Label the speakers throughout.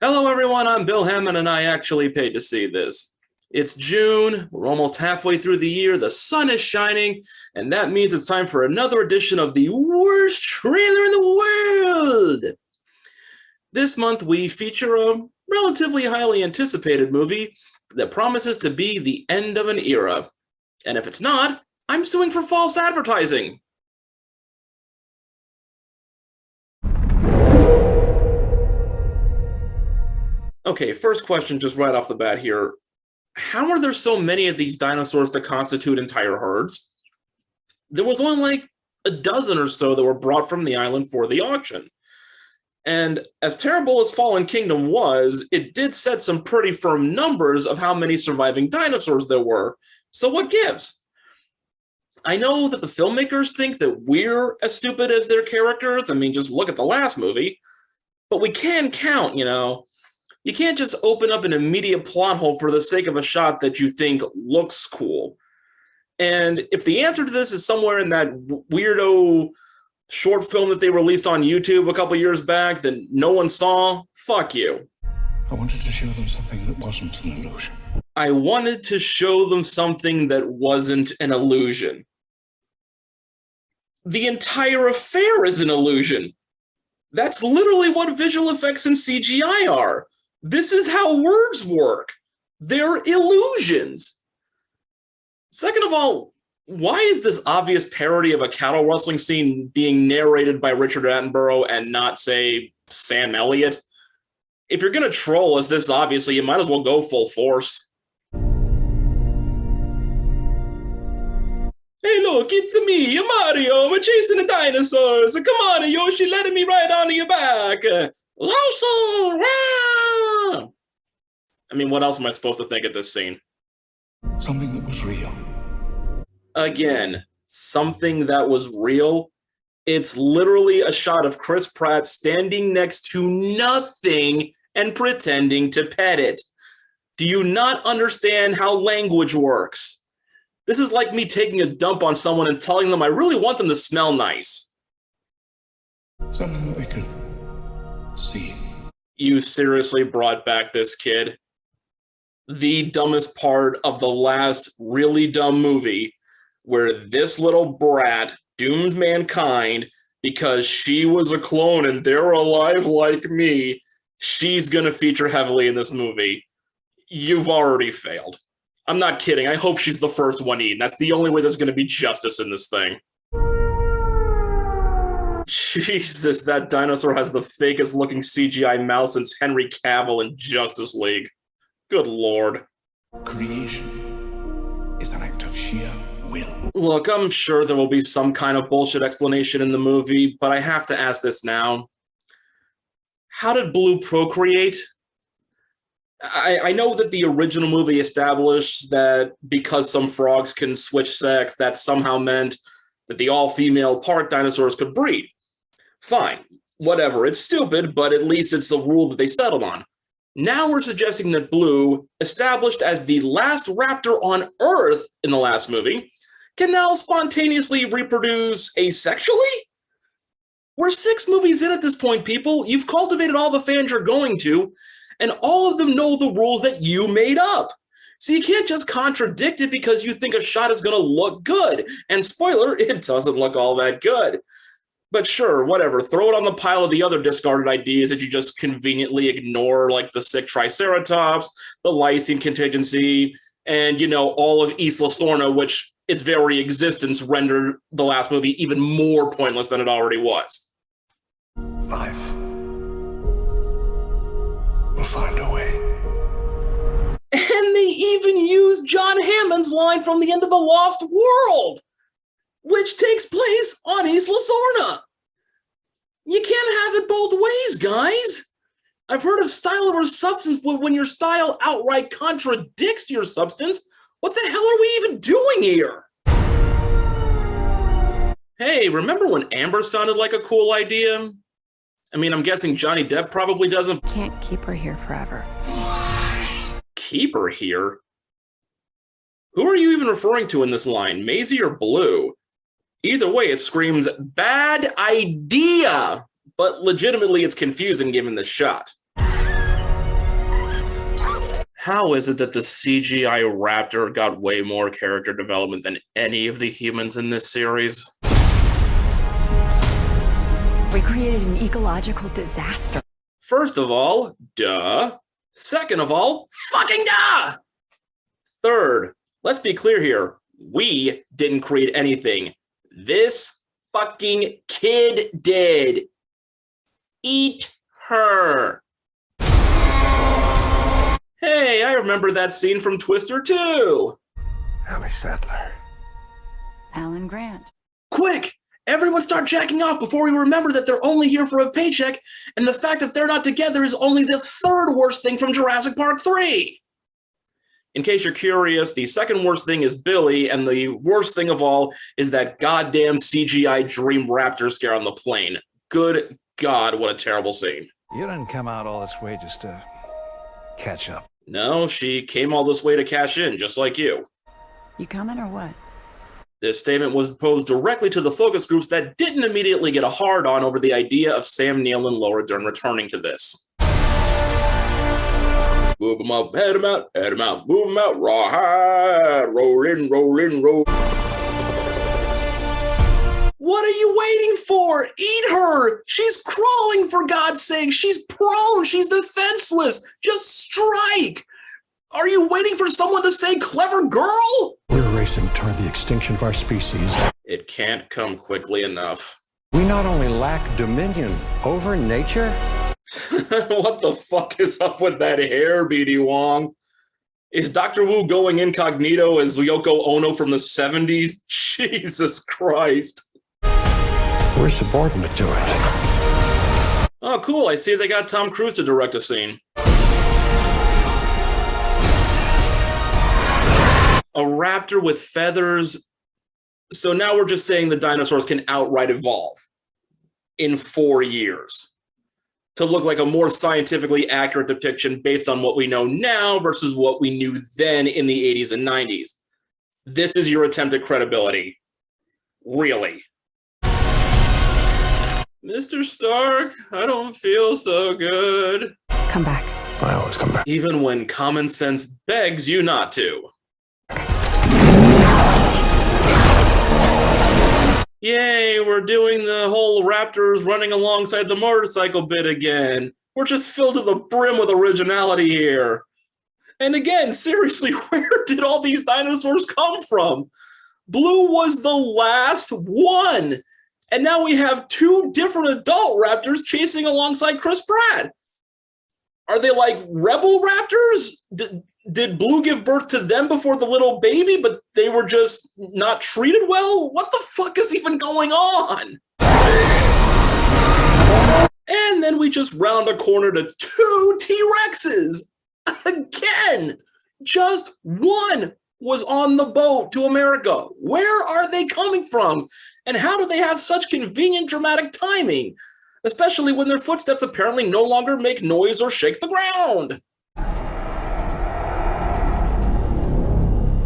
Speaker 1: Hello, everyone. I'm Bill Hammond, and I actually paid to see this. It's June. We're almost halfway through the year. The sun is shining, and that means it's time for another edition of the worst trailer in the world. This month, we feature a relatively highly anticipated movie that promises to be the end of an era. And if it's not, I'm suing for false advertising. Okay, first question just right off the bat here. How are there so many of these dinosaurs to constitute entire herds? There was only like a dozen or so that were brought from the island for the auction. And as terrible as Fallen Kingdom was, it did set some pretty firm numbers of how many surviving dinosaurs there were. So what gives? I know that the filmmakers think that we're as stupid as their characters. I mean, just look at the last movie. But we can count, You can't just open up an immediate plot hole for the sake of a shot that you think looks cool. And if the answer to this is somewhere in that weirdo short film that they released on YouTube a couple years back that no one saw, fuck you.
Speaker 2: I wanted to show them something that wasn't an illusion.
Speaker 1: I wanted to show them something that wasn't an illusion. The entire affair is an illusion. That's literally what visual effects and CGI are. This is how words work. They're illusions. Second of all, why is this obvious parody of a cattle rustling scene being narrated by Richard Attenborough and not, say, Sam Elliott? If you're going to troll us this obviously, you might as well go full force. Hey, look, it's me, Mario. I'm chasing the dinosaurs. Come on, Yoshi, letting me ride onto your back. I mean, what else am I supposed to think at this scene?
Speaker 2: Something that was real.
Speaker 1: Again, something that was real. It's literally a shot of Chris Pratt standing next to nothing and pretending to pet it. Do you not understand how language works? This is like me taking a dump on someone and telling them I really want them to smell nice.
Speaker 2: Something that they could see.
Speaker 1: You seriously brought back this kid? The dumbest part of the last really dumb movie, where this little brat doomed mankind because she was a clone and they're alive like me. She's going to feature heavily in this movie. You've already failed. I'm not kidding. I hope she's the first one eaten. That's the only way there's going to be justice in this thing. Jesus, that dinosaur has the fakest looking CGI mouth since Henry Cavill in Justice League. Good lord.
Speaker 2: Creation is an act of sheer will.
Speaker 1: Look, I'm sure there will be some kind of bullshit explanation in the movie, but I have to ask this now. How did Blue procreate? I know that the original movie established that because some frogs can switch sex, that somehow meant that the all-female park dinosaurs could breed. Fine, whatever, it's stupid, but at least it's the rule that they settled on. Now we're suggesting that Blue, established as the last raptor on Earth in the last movie, can now spontaneously reproduce asexually? We're 6 movies in at this point, people. You've cultivated all the fans you're going to, and all of them know the rules that you made up. So you can't just contradict it because you think a shot is going to look good. And spoiler, it doesn't look all that good. But sure, whatever. Throw it on the pile of the other discarded ideas that you just conveniently ignore, like the sick Triceratops, the lysine contingency, and, all of Isla Sorna, which its very existence rendered the last movie even more pointless than it already was.
Speaker 2: Life will find a way.
Speaker 1: And they even use John Hammond's line from the end of The Lost World, which takes place on Isla Sorna. You can't have it both ways, guys. I've heard of style over substance, but when your style outright contradicts your substance, what the hell are we even doing here? Hey, remember when Amber sounded like a cool idea? I mean, I'm guessing Johnny Depp probably doesn't.
Speaker 3: Can't keep her here forever.
Speaker 1: Keep her here? Who are you even referring to in this line, Maisie or Blue? Either way, it screams bad idea, but legitimately it's confusing given the shot. How is it that the CGI raptor got way more character development than any of the humans in this series?
Speaker 3: We created an ecological disaster.
Speaker 1: First of all, duh. Second of all, fucking duh! Third, let's be clear here. We didn't create anything. This fucking kid did. Eat her. Hey, I remember that scene from Twister 2.
Speaker 2: Ellie Sattler.
Speaker 3: Alan Grant.
Speaker 1: Quick! Everyone start jacking off before we remember that they're only here for a paycheck, and the fact that they're not together is only the third worst thing from Jurassic Park 3. In case you're curious, the second worst thing is Billy, and the worst thing of all is that goddamn CGI Dream Raptor scare on the plane. Good God, what a terrible scene.
Speaker 4: You didn't come out all this way just to catch up.
Speaker 1: No, she came all this way to cash in, just like you.
Speaker 3: You coming or what?
Speaker 1: This statement was posed directly to the focus groups that didn't immediately get a hard-on over the idea of Sam Neill and Laura Dern returning to this. Move them up, head them out, move them out, rawhide, roll in, roll in, roll. What are you waiting for? Eat her! She's crawling, for God's sake! She's prone, she's defenseless! Just strike! Are you waiting for someone to say clever girl?
Speaker 5: We're racing toward the extinction of our species.
Speaker 1: It can't come quickly enough.
Speaker 5: We not only lack dominion over nature.
Speaker 1: What the fuck is up with that hair, BD Wong? Is Dr. Wu going incognito as Yoko Ono from the 70s? Jesus Christ.
Speaker 5: We're subordinate to it.
Speaker 1: Oh, cool. I see they got Tom Cruise to direct a scene. A raptor with feathers. So now we're just saying the dinosaurs can outright evolve in 4 years to look like a more scientifically accurate depiction based on what we know now versus what we knew then in the 80s and 90s. This is your attempt at credibility. Really. Mr. Stark, I don't feel so good.
Speaker 3: Come back.
Speaker 2: I always come back.
Speaker 1: Even when common sense begs you not to. Yay, we're doing the whole raptors running alongside the motorcycle bit again. We're just filled to the brim with originality here. And again, seriously, where did all these dinosaurs come from? Blue was the last one. And now we have 2 different adult raptors chasing alongside Chris Pratt. Are they like rebel raptors? Did Blue give birth to them before the little baby, but they were just not treated well? What the fuck is even going on? And then we just round a corner to 2 T-Rexes. Again, just one was on the boat to America. Where are they coming from? And how do they have such convenient dramatic timing? Especially when their footsteps apparently no longer make noise or shake the ground.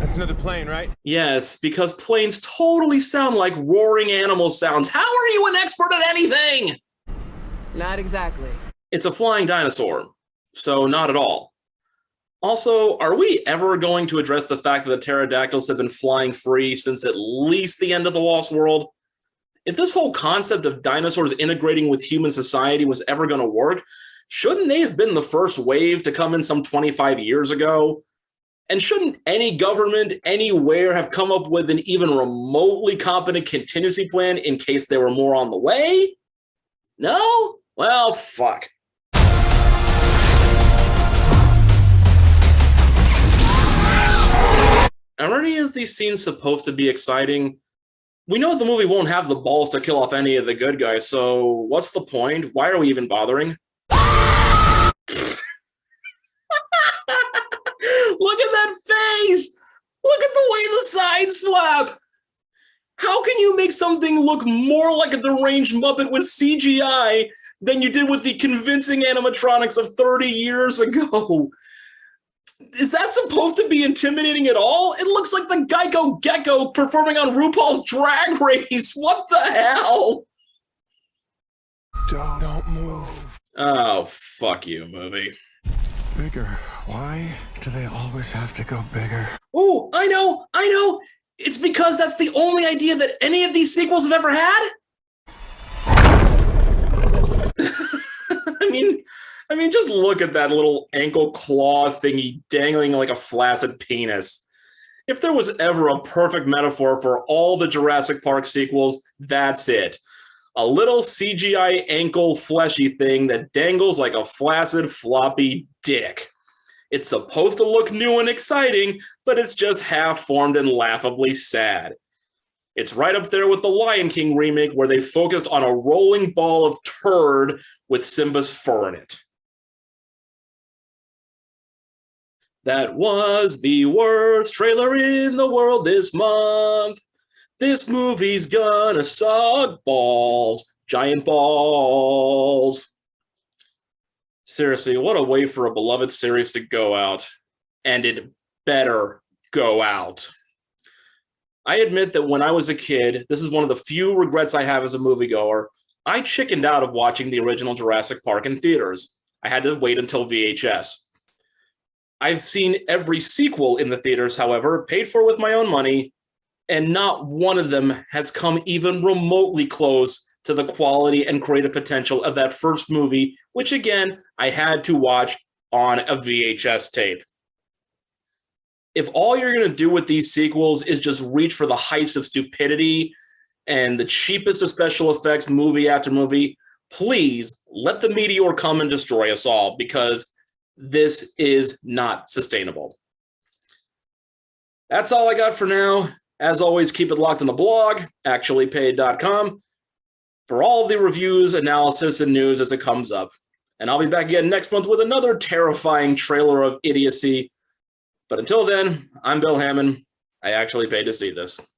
Speaker 6: That's another plane, right?
Speaker 1: Yes, because planes totally sound like roaring animal sounds. How are you an expert at anything?
Speaker 7: Not exactly.
Speaker 1: It's a flying dinosaur, so not at all. Also, are we ever going to address the fact that the pterodactyls have been flying free since at least the end of the Lost World? If this whole concept of dinosaurs integrating with human society was ever going to work, shouldn't they have been the first wave to come in some 25 years ago? And shouldn't any government anywhere have come up with an even remotely competent contingency plan in case there were more on the way? No? Well, fuck. Are any of these scenes supposed to be exciting? We know the movie won't have the balls to kill off any of the good guys, so what's the point? Why are we even bothering? Look at that face! Look at the way the sides flap! How can you make something look more like a deranged Muppet with CGI than you did with the convincing animatronics of 30 years ago? Is that supposed to be intimidating at all? It looks like the Geico Gecko performing on RuPaul's Drag Race. What the hell?
Speaker 2: Don't move.
Speaker 1: Oh, fuck you, movie.
Speaker 2: Bigger. Why do they always have to go bigger?
Speaker 1: Oh, I know. It's because that's the only idea that any of these sequels have ever had. I mean, just look at that little ankle claw thingy dangling like a flaccid penis. If there was ever a perfect metaphor for all the Jurassic Park sequels, that's it. A little CGI ankle fleshy thing that dangles like a flaccid floppy dick. It's supposed to look new and exciting, but it's just half-formed and laughably sad. It's right up there with the Lion King remake where they focused on a rolling ball of turd with Simba's fur in it. That was the worst trailer in the world this month. This movie's gonna suck balls. Giant balls. Seriously, what a way for a beloved series to go out. And it better go out. I admit that when I was a kid, this is one of the few regrets I have as a moviegoer. I chickened out of watching the original Jurassic Park in theaters. I had to wait until VHS. I've seen every sequel in the theaters, however, paid for with my own money, and not one of them has come even remotely close to the quality and creative potential of that first movie, which again, I had to watch on a VHS tape. If all you're going to do with these sequels is just reach for the heights of stupidity and the cheapest of special effects movie after movie, please let the meteor come and destroy us all, because this is not sustainable. That's all I got for now. As always, keep it locked on the blog, actuallypaid.com, for all the reviews, analysis, and news as it comes up. And I'll be back again next month with another terrifying trailer of idiocy. But until then, I'm Bill Hammond. I actually paid to see this.